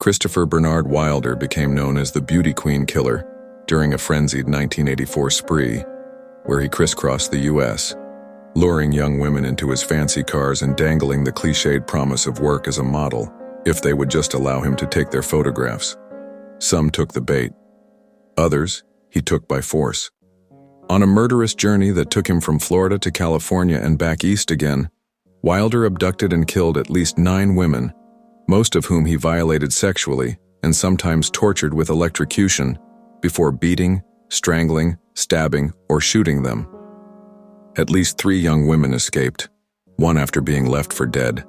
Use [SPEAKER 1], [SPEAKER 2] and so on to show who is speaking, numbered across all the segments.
[SPEAKER 1] Christopher Bernard Wilder became known as the Beauty Queen Killer during a frenzied 1984 spree, where he crisscrossed the U.S., luring young women into his fancy cars and dangling the cliched promise of work as a model if they would just allow him to take their photographs. Some took the bait. Others, he took by force. On a murderous journey that took him from Florida to California and back east again, Wilder abducted and killed at least 9 women, most of whom he violated sexually and sometimes tortured with electrocution before beating, strangling, stabbing, or shooting them. At least 3 young women escaped, one after being left for dead.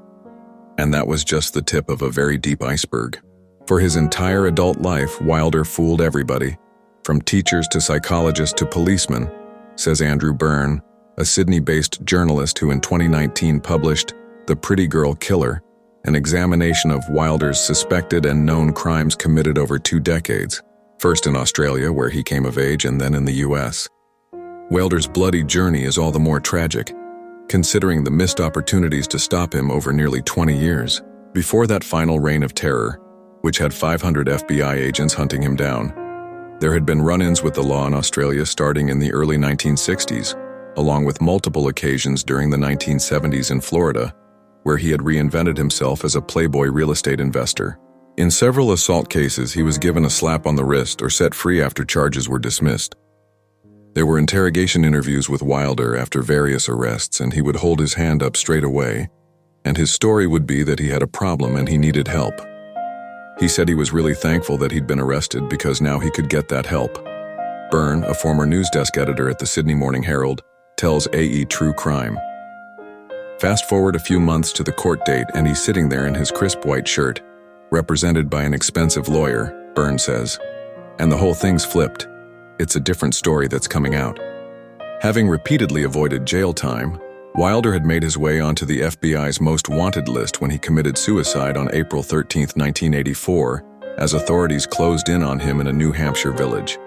[SPEAKER 1] And that was just the tip of a very deep iceberg. For his entire adult life, Wilder fooled everybody, from teachers to psychologists to policemen, says Andrew Byrne, a Sydney-based journalist who in 2019 published The Pretty Girl Killer, an examination of Wilder's suspected and known crimes committed over 2 decades, first in Australia, where he came of age, and then in the US. Wilder's bloody journey is all the more tragic, considering the missed opportunities to stop him over nearly 20 years. Before that final reign of terror, which had 500 FBI agents hunting him down, there had been run-ins with the law in Australia starting in the early 1960s, along with multiple occasions during the 1970s in Florida, where he had reinvented himself as a playboy real estate investor. In several assault cases, he was given a slap on the wrist or set free after charges were dismissed. There were interrogation interviews with Wilder after various arrests, and he would hold his hand up straight away, and his story would be that he had a problem and he needed help. He said he was really thankful that he'd been arrested because now he could get that help. Byrne, a former news desk editor at the Sydney Morning Herald, tells AE True Crime. Fast forward a few months to the court date and he's sitting there in his crisp white shirt, represented by an expensive lawyer, Byrne says. And the whole thing's flipped. It's a different story that's coming out. Having repeatedly avoided jail time, Wilder had made his way onto the FBI's most wanted list when he committed suicide on April 13, 1984, as authorities closed in on him in a New Hampshire village.